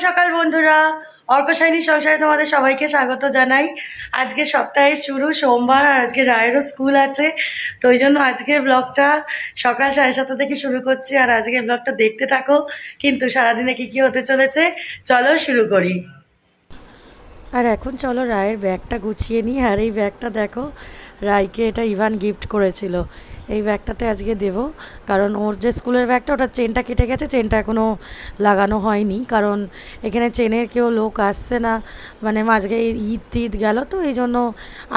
সকাল বন্ধুরা, অর্কশাইনী সংসারে তোমাদের সবাইকে স্বাগত জানাই। আজকে সপ্তাহের শুরু সোমবার, আর আজকে রায়েরও স্কুল আছে, তো ওই জন্য আজকের ব্লগটা সকাল 7:30 থেকে শুরু করছি। আর আজকের ব্লগটা দেখতে থাকো, কিন্তু সারাদিনে কি কি হতে চলেছে চলো শুরু করি। আর এখন চলো রায়ের ব্যাগটা গুছিয়ে নিই। আর এই ব্যাগটা দেখো, রায়কে এটা ইভান গিফট করেছিল। এই ব্যাগটাতে আজকে দেব, কারণ ওর যে স্কুলের ব্যাগটা ওটা চেনটা কেটে গেছে, চেনটা এখনও লাগানো হয়নি, কারণ এখানে চেনের কেউ লোক আসছে না, মানে আজকে ঈদ গেল তো এই জন্য।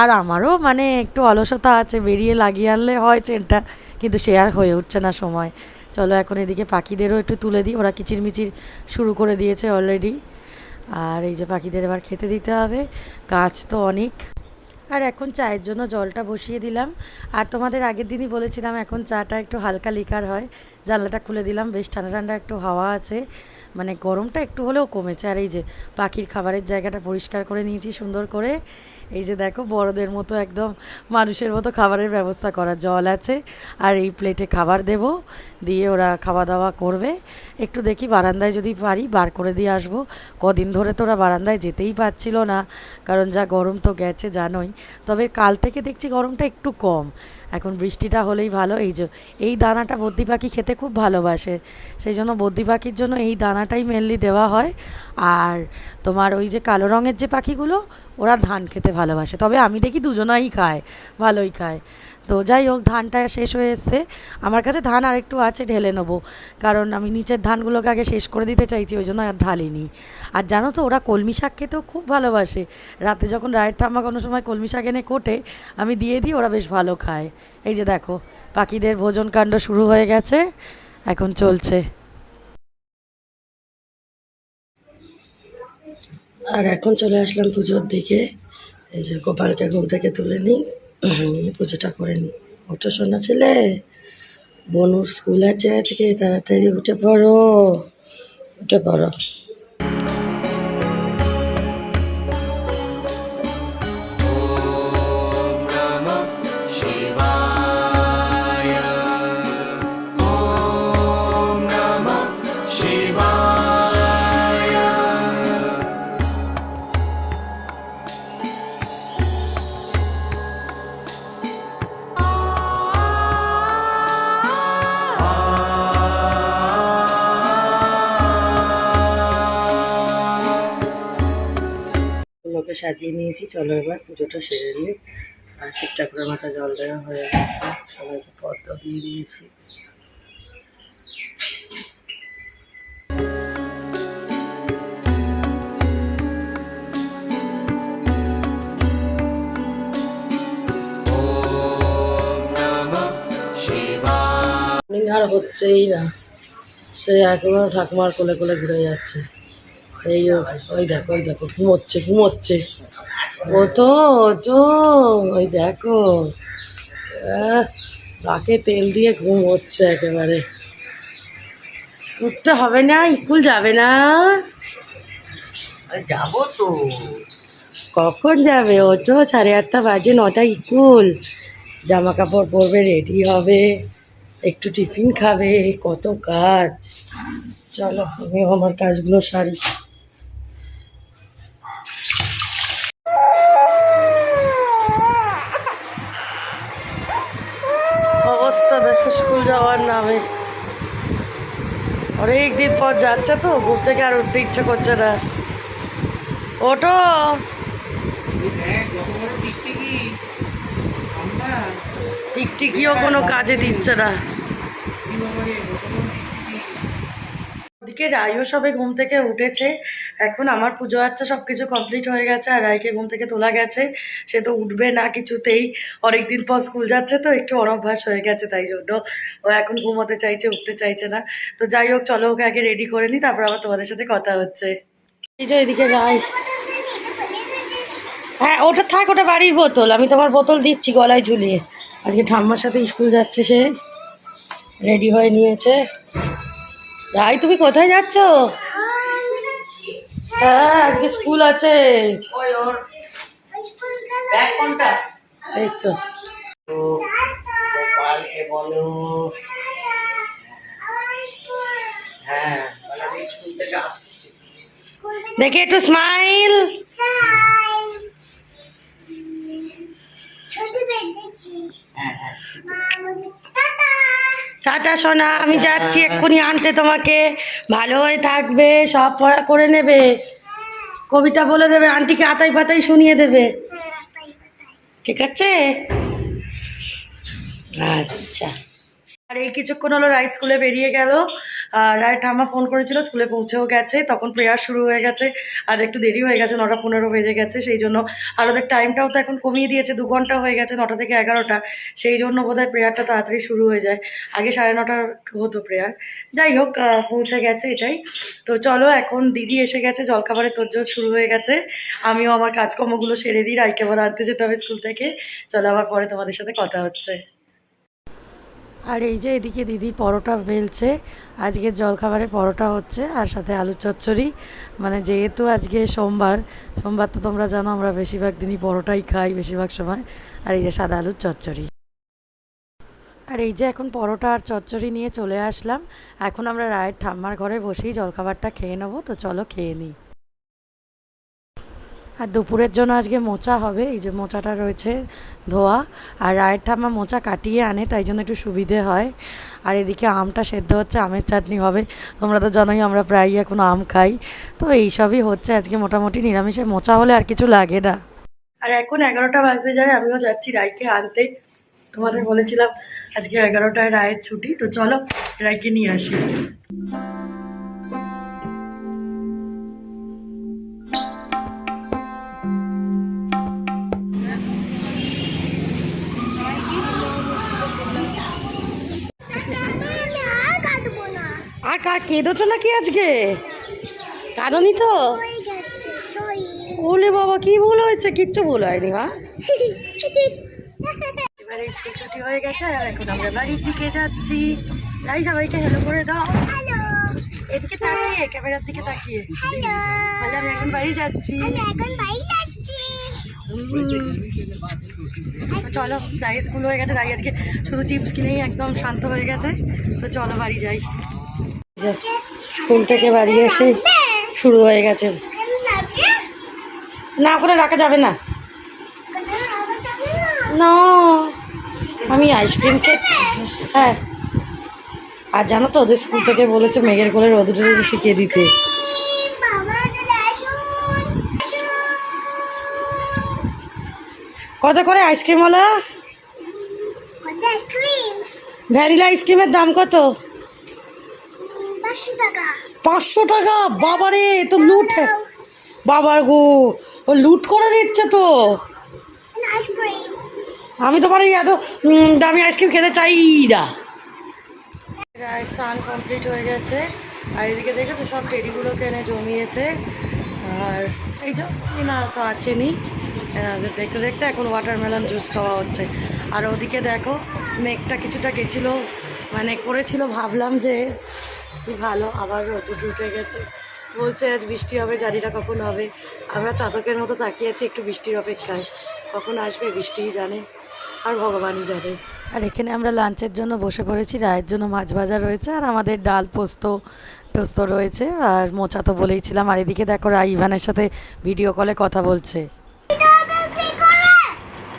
আর আমারও মানে একটু অলসতা আছে, বেরিয়ে লাগিয়ে আনলে হয় চেনটা, কিন্তু সে আর হয়ে উঠছে না সময়। চলো এখন এদিকে পাখিদেরও একটু তুলে দিই, ওরা কিচিরমিচির শুরু করে দিয়েছে অলরেডি। আর এই যে পাখিদের এবার খেতে দিতে হবে, কাজ তো অনেক। আর এখন চায়ের জন্য জলটা বসিয়ে দিলাম। আর তোমাদের আগের দিনই বলেছিলাম এখন চাটা একটু হালকা লিকার হয়। জানলাটা খুলে দিলাম, বেশ ঠান্ডা ঠান্ডা একটু হাওয়া আছে, মানে গরমটা একটু হলেও কমেছে। আর এই যে পাখির খাবারের জায়গাটা পরিষ্কার করে নিয়েছি সুন্দর করে। এই যে দেখো বড়দের মতো একদম মানুষের মতো খাবারের ব্যবস্থা করা, জল আছে আর এই প্লেটে খাবার দেব, দিয়ে ওরা খাওয়া দাওয়া করবে। একটু দেখি বারান্দায় যদি পারি বার করে দিয়ে আসবো। কদিন ধরে তো ওরা বারান্দায় যেতেই পারছিল না, কারণ যা গরম তো গেছে জানোই। তবে কাল থেকে দেখছি গরমটা একটু কম, এখন বৃষ্টিটা হলেই ভালো। এই যে এই দানাটা বদ্রি পাখি খেতে খুব ভালোবাসে, সেই জন্য বদ্রি পাখির জন্য এই দানাটাই মেনলি দেওয়া হয়। আর তোমার ওই যে কালো রঙের যে পাখিগুলো, ওরা ধান খেতে ভালোবাসে, তবে আমি দেখি দুজনাই খায়, ভালোই খায়। তো যাই হোক, ধানটা শেষ হয়ে এসছে। আমার কাছে ধান আর একটু আছে, ঢেলে নেবো, কারণ আমি নিচের ধানগুলোকে আগে শেষ করে দিতে চাইছি, ওই জন্য আর ঢালিনি। আর জানো তো ওরা কলমি শাক খেতেও খুব ভালোবাসে। রাতে যখন রায়ের ঠাম্মা কোনো সময় কলমি শাক এনে কোটে, আমি দিয়ে দিই, ওরা বেশ ভালো খায়। এই যে দেখো পাখিদের ভোজন কাণ্ড শুরু হয়ে গেছে, এখন চলছে। আর এখন চলে আসলাম পুজোর দিকে। এই যে গোপালকে ঘুম থেকে তুলে নিই, নিয়ে পুজোটা করে নিই। ওঠো শোনা ছেলে, বনুর স্কুল আছে আজকে, তাড়াতাড়ি উঠে পড়ো, উঠে পড়ো। লোকে সাজিয়ে নিয়েছি, চলো এবার পুজোটা সেরে নিই। আর শিব ঠাকুরের মাথা জল দেওয়া হয়ে গেছে, সবাইকে পদ্ম দিয়ে দিয়েছি। আর হচ্ছেই না, সে একেবারে ঠাকুমার কোলে কোলে ঘুরে যাচ্ছে। এই ওই দেখো, ওই দেখো ঘুমোচ্ছে ঘুমোচ্ছে, ও তো ওই দেখো তাকে তেল দিয়ে ঘুম হচ্ছে একেবারে। উঠতে হবে না, স্কুল যাবে না? যাবো তো। কখন যাবে? ও তো 8:30 বাজে, 9টায় স্কুল। জামা কাপড় পরবে, রেডি হবে, একটু টিফিন খাবে, কত কাজ। চলো আমিও আমার কাজগুলো সারি। অবস্থা দেখো স্কুল যাওয়ার নামে, অনেক দিন পর যাচ্ছে তো, ঘুম থেকে আর উঠতে ইচ্ছে করছে না। ওঠো, টিকটিকিও কোনো কাজে দিচ্ছে না। ওদিকে রায়ও সবে ঘুম থেকে উঠেছে। এখন আমার পুজো আচ্ছা সব কিছু কমপ্লিট হয়ে গেছে, আর রায়কে ঘুম থেকে তোলা গেছে। সে তো উঠবে না কিছুতেই, অনেকদিন পর স্কুল যাচ্ছে তো একটু অনভ্যাস হয়ে গেছে, তাই জন্য ও এখন ঘুমোতে চাইছে, উঠতে চাইছে না। তো যাই হোক চলো ওকে আগে রেডি করে নিই, তারপর আবার তোমাদের সাথে কথা হচ্ছে। এই যে এদিকে রায়, হ্যাঁ ওটা থাক, ওটা বাড়ির বোতল, আমি তোমার বোতল দিচ্ছি গলায় ঝুলিয়ে। আজকে ঠাম্মার সাথে স্কুল যাচ্ছে, সে রেডি হয়ে নিয়েছে। রাই তুমি কোথায় যাচ্ছ? হ্যাঁ আজকে স্কুল আছে। এই তো গোপালকে বলো, হ্যাঁ স্কুল থেকে আসছি। দেখে একটু স্মাইল। টাটা সোনা, আমি যাচ্ছি এক্ষুনি আনতে তোমাকে। ভালো হয়ে থাকবে, সব পড়া করে নেবে, কবিতা বলে দেবে, আন্টিকে আতাই পাতাই শুনিয়ে দেবে, ঠিক আছে? আচ্ছা। আর এই কিছুক্ষণ হলো রায় স্কুলে বেরিয়ে গেল। আর রায়ের ঠাম্মা ফোন করেছিল, স্কুলে পৌঁছেও গেছে, তখন প্রেয়ার শুরু হয়ে গেছে। আজ একটু দেরি হয়ে গেছে, 9:15 বেজে গেছে, সেই জন্য। আর ওদের টাইমটাও তো এখন কমিয়ে দিয়েছে, 2 ঘন্টা হয়ে গেছে, 9টা থেকে 11টা, সেই জন্য বোধহয় প্রেয়ারটা তাড়াতাড়ি শুরু হয়ে যায়। আগে 9:30 হতো প্রেয়ার। যাই হোক, পৌঁছে গেছে, এটাই তো। চলো, এখন দিদি এসে গেছে, জলখাবারের তোড়জোড় শুরু হয়ে গেছে। আমিও আমার কাজকর্মগুলো সেরে দিই, রায়কে আবার আনতে যেতে হবে স্কুল থেকে। চলো, আবার পরে তোমাদের সাথে কথা হচ্ছে। আর এই যে এদিকে দিদি পরোটা বেলছে, আজকে জলখাবারে পরোটা হচ্ছে, আর সাথে আলুর চচ্চড়ি। মানে যেহেতু আজকে সোমবার, সোমবার তো তোমরা জানো আমরা বেশিরভাগ দিনই পরোটাই খাই বেশিরভাগ সময়। আর এই যে সাদা আলুর চচ্চড়ি। আর এই যে এখন পরোটা আর চচ্চড়ি নিয়ে চলে আসলাম। এখন আমরা রায়ের ঠাম্মার ঘরে বসেই জলখাবারটা খেয়ে নেবো, তো চলো খেয়ে নিই। আর দুপুরের জন্য আজকে মোচা হবে, এই যে মোচাটা রয়েছে ধোয়া। আর রায়ের ঠাম্মা মোচা কাটিয়ে আনে, তাই জন্য একটু সুবিধে হয়। আর এদিকে আমটা সেদ্ধ হচ্ছে, আমের চাটনি হবে। তোমরা তো জানোই আমরা প্রায়ই এখন আম খাই, তো এইসবই হচ্ছে আজকে। মোটামুটি নিরামিষে মোচা হলে আর কিছু লাগে না। আর এখন 11টা বাজতে যায়, আমিও যাচ্ছি রায়কে আনতে। তোমাদের বলেছিলাম আজকে 11টায় রায়ের ছুটি, তো চলো রায়কে নিয়ে আসি। আর কেঁদোছো নাকি আজকে? কাঁদনি তো? ওলে বাবা, কি ভুল হয়েছে? কিচ্ছু ভুল হয়নি মা। এবারে স্কুল ছুটি হয়ে গেছে, আর এখন আমরা বাড়ির দিকে যাচ্ছি। রাই, সবাইকে হ্যালো করে দাও। এদিকে তাকিয়ে, ক্যামেরার দিকে তাকিয়ে বলে আমি এখন বাড়ি যাচ্ছি। চলো যাই, স্কুল হয়ে গেছে। রাই আজকে শুধু চিপস কিনেই একদম শান্ত হয়ে গেছে, তো চলো বাড়ি যাই। স্কুল থেকে বাড়ি এসে শুরু হয়ে গেছে। না, ওখানে রাখা যাবে না। না, আমি আইসক্রিম হ্যাঁ। আর জানো তো, ওদের স্কুল থেকে বলেছে মেঘের কোলে রোদ উঠেছে শিখিয়ে দিতে। কত করে আইসক্রিমওয়ালা? ভ্যানিলা আইসক্রিমের দাম কত? 500 টাকা? বাবারে, তো লুট। বাবার গো, ও লুট করে দিচ্ছে তো। আমি তোমার এই এত দামি আইসক্রিম খেতে চাই না। স্নান কমপ্লিট হয়ে গেছে, আর এদিকে দেখে তো সব টেডিগুলোকে এনে জমিয়েছে। আর এই যে না তো আছেনি, দেখতে দেখতে এখন ওয়াটারমেলন জুস খাওয়া হচ্ছে। আর ওদিকে দেখো মেঘটা কিছুটা গেছিলো, মানে করেছিল, ভাবলাম যে কি ভালো, আবার রোদ উঠে গেছে। বলছে আজ বৃষ্টি হবে, জানি না কখন হবে। আমরা চাতকের মতো তাকিয়ে আছি একটু বৃষ্টির অপেক্ষায়, কখন আসবে বৃষ্টিই জানে, আর ভগবানই জানে। আর এখানে আমরা লাঞ্চের জন্য বসে পড়েছি। রায়ের জন্য মাছ ভাজা রয়েছে, আর আমাদের ডাল পোস্ত টোস্ত রয়েছে, আর মোচা তো বলেইছিলাম। আর এদিকে দেখো রায় ইভানের সাথে ভিডিও কলে কথা বলছে।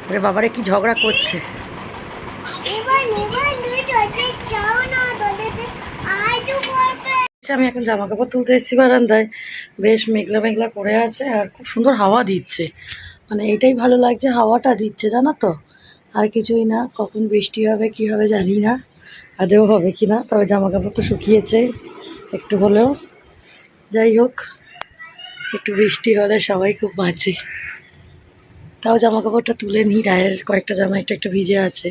আরে বাবারে, কি ঝগড়া করছে। আমি এখন জামা কাপড় তুলতে এসেছি বারান্দায়, বেশ মেঘলা মেঘলা করে আছে, আর খুব সুন্দর হাওয়া দিচ্ছে। মানে এটাই ভালো লাগছে, হাওয়াটা দিচ্ছে জানো তো, আর কিছুই না। কখন বৃষ্টি হবে কি হবে জানি না, আদেও হবে কি না। তবে জামা কাপড় তো শুকিয়েছে একটু হলেও। যাই হোক, একটু বৃষ্টি হলে সবাই খুব বাঁচে। তাও জামা কাপড়টা তুলে নিই, রায়ের কয়েকটা জামা একটু একটু ভিজে আছে,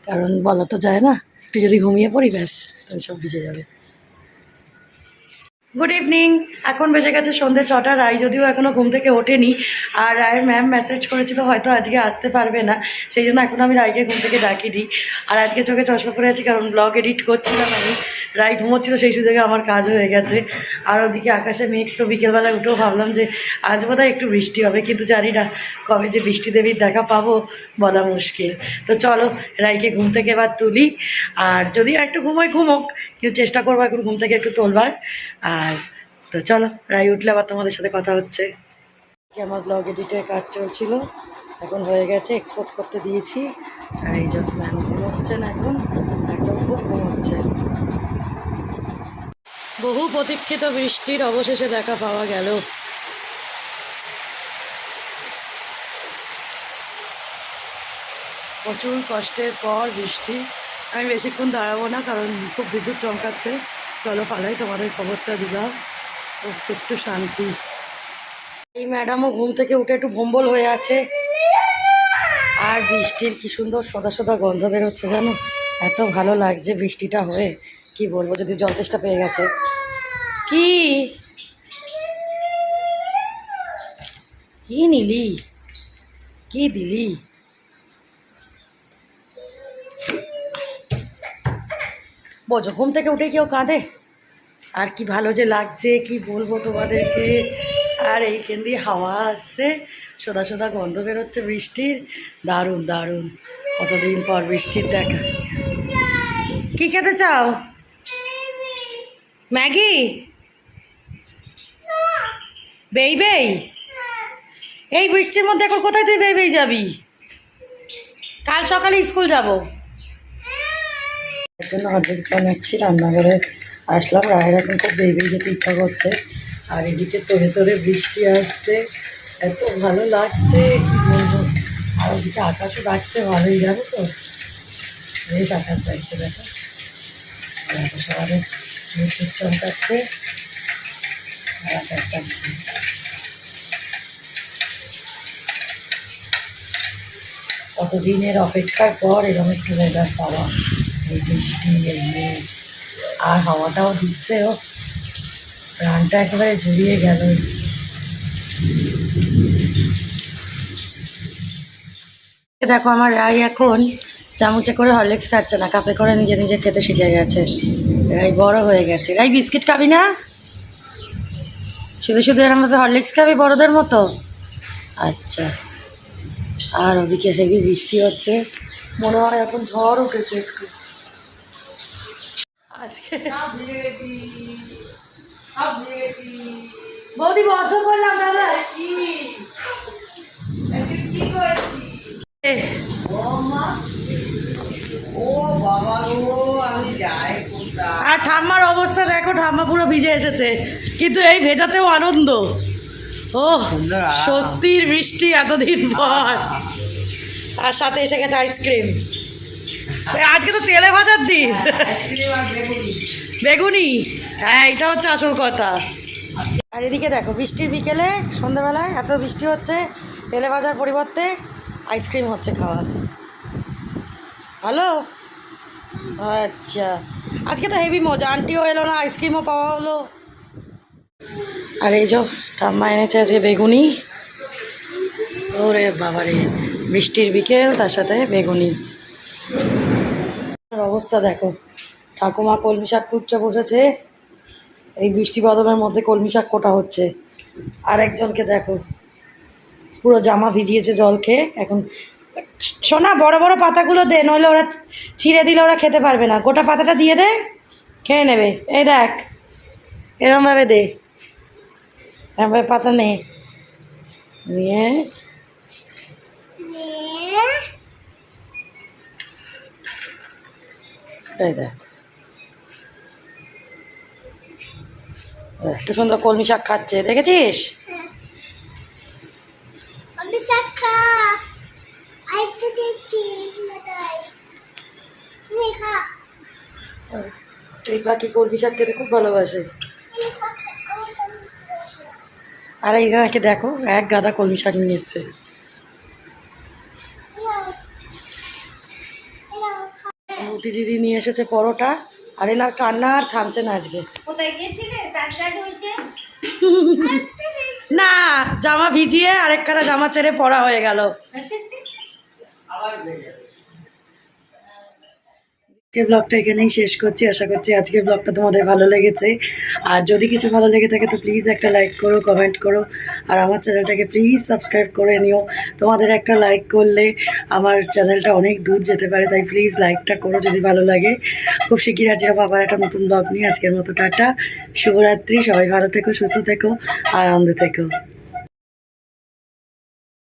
কারণ বলা তো যায় না, একটু যদি ঘুমিয়ে পড়ি ব্যাস তাহলে সব ভিজে যাবে। গুড ইভিনিং, এখন বেজে গেছে সন্ধ্যে 6টা। রায় যদিও এখনও ঘুম থেকে ওঠেনি, আর রায়ের ম্যাম মেসেজ করেছিল হয়তো আজকে আসতে পারবে না, সেই জন্য এখন আমি রায়কে ঘুম থেকে ডাকি দিই। আর আজকে চোখে চশমা পরে আছি, কারণ ব্লগ এডিট করছিলাম আমি। রায় ঘুমোচ্ছিল, সেই সুযোগে আমার কাজ হয়ে গেছে। আর ওদিকে আকাশে মেঘ, তো বিকেলবেলা উঠেও ভাবলাম যে আজ বোধহয় একটু বৃষ্টি হবে, কিন্তু জানি না কবে যে বৃষ্টি দেবীর দেখা পাবো বলা মুশকিল। তো চলো রায়কে ঘুম থেকে এবার তুলি, আর যদি একটু ঘুমোক, কিন্তু চেষ্টা করবো এখন ঘুম থেকে একটু তোলবার। আর তো চলো, রাই উঠলে আবার তোমাদের সাথে কথা হচ্ছে। আমার ব্লগ এডিটের কাজ চলছিল, এখন হয়ে গেছে, এক্সপোর্ট করতে দিয়েছি। আর এই যে ম্যাম ঘুমোচ্ছেন এখন, একদম খুব ঘুমোচ্ছে। বহু প্রতীক্ষিত বৃষ্টির অবশেষে দেখা পাওয়া গেল। প্রচুর কষ্টের পর বৃষ্টি। আমি বেশিক্ষণ দাঁড়াবো না, কারণ খুব বিদ্যুৎ চমকাচ্ছে। চলো পালাই, তোমাদের খবরটা দিলাম। একটু শান্তি। এই ম্যাডামও ঘুম থেকে উঠে একটু ভম্বল হয়ে আছে। আর বৃষ্টির কি সুন্দর সোদা সোদা গন্ধ বেরোচ্ছে জানো, এত ভালো লাগছে বৃষ্টিটা হয়ে, কি বলবো। যদি জল তেষ্টা পেয়ে গেছে। কি কি নিলি, কি দিলি? বোঝো, ঘুম থেকে উঠে কেউ কাঁদে। আর কি ভালো যে লাগছে, কি বলবো তোমাদেরকে। আর এইখান দিয়ে হাওয়া আসছে, সোদা সোদা গন্ধ বেরোচ্ছে বৃষ্টির। দারুণ দারুণ, কতদিন পর বৃষ্টির দেখা। কি খেতে চাও? ম্যাগি? বেই বেই? এই বৃষ্টির মধ্যে এখন কোথায় তুই বেই বেই যাবি? কাল সকালে স্কুল যাব। এর জন্য হটলিক্স বানাচ্ছি, রান্নাঘরে আসলাম। রায়ের এখন খুব বেই বেই যেতে ইচ্ছা করছে। আর এদিকে তোরে তোরে বৃষ্টি আসছে, এত ভালো লাগছে কি বলবো। আর ওদিকে আকাশও ডাকছে ভালোই, জানো তো, বেশ আকাশ যাচ্ছে দেখো। সবাই বিদ্যুৎ চমকাচ্ছে আর আকাশ ডাকছে। কতদিনের অপেক্ষার পর এরকম একটু ওয়েদার পাওয়া, এই বৃষ্টি, এই মেঘ, আর হাওয়াটাও দিচ্ছে। ও প্রাণটা একেবারে জুড়িয়ে গেল। দেখো আমার রাই এখন চামচে করে হরলিক্স খাচ্ছে না, কাপে করে নিজে নিজে খেতে শিখে গেছে। রাই বড় হয়ে গেছে। রাই বিস্কিট খাবি না? শুধু শুধু এরম ভাবে হরলিক্স খাবি বড়দের মতো? আচ্ছা। আর ওদিকে হেভি বৃষ্টি হচ্ছে, মনে হয় এখন ঝড় উঠেছে একটু। আজকে বৌদি বদ্ধ করলাম দাদা। আর ঠাম্মার অবস্থা দেখো, ঠাম্মা পুরো ভিজে এসেছে, কিন্তু এই ভেজাতেও আনন্দ। ও স্বস্তির বৃষ্টি এতদিন পর। আর সাথে এসে গেছে আইসক্রিম। আজকে তো তেলে ভাজার দিন। বেগুনি, হ্যাঁ এটা হচ্ছে আসল কথা। আর এদিকে দেখো বৃষ্টির বিকেলে, সন্ধ্যেবেলায় এত বৃষ্টি হচ্ছে, তেলে ভাজার পরিবর্তে আইসক্রিম হচ্ছে খাওয়া। হ্যালো, আচ্ছা। আজকে তো হেভি মজা, আন্টিও এলো না, আইসক্রিমও পাওয়া হলো। আর এই যে ঠাম্মা এনেছে আজকে বেগুনি। ওরে বাবারে, বৃষ্টির বিকেল, তার সাথে বেগুনি। অবস্থা দেখো, ঠাকুমা কলমি শাক কুচতে বসেছে। এই বৃষ্টি বাদলের মধ্যে কলমি শাক কোটা হচ্ছে। আর একজনকে দেখো পুরো জামা ভিজিয়েছে জল খেয়ে। এখন শোনা, বড় বড় পাতাগুলো দে, নইলে ওরা ছিঁড়ে দিলে ওরা খেতে পারবে না। গোটা পাতাটা দিয়ে দে, খেয়ে নেবে। এই দেখ, এরমভাবে দে, এরমভাবে পাতা নে, নিয়ে এই দেখ কি সুন্দর কলমি শাক খাচ্ছে, দেখেছিস? এই পাখি কলমি শাক খেতে খুব ভালোবাসে। আর এই নাকি দেখো এক গাদা কলমি শাক নিয়ে এসছে। রুটি দিদি নিয়ে এসেছে পরোটা। আর এনার কান্না আর থামছে না আজকে। না, জামা ভিজিয়ে আরেকখানা জামা ছেড়ে পরা হয়ে গেল। আজকের ব্লগটা এখানেই শেষ করছি। আশা করছি আজকের ব্লগটা তোমাদের ভালো লেগেছে। আর যদি কিছু ভালো লেগে থাকে তো প্লিজ একটা লাইক করো, কমেন্ট করো, আর আমার চ্যানেলটাকে প্লিজ সাবস্ক্রাইব করে নিও। তোমাদের একটা লাইক করলে আমার চ্যানেলটা অনেক দূর যেতে পারে, তাই প্লিজ লাইকটা করো যদি ভালো লাগে। খুব শিগগির আজকে আবার একটা নতুন ব্লগ নিয়ে, আজকের মতো টাটা, শুভরাত্রি। সবাই ভালো থেকো, সুস্থ থেকো, আনন্দ থেকো।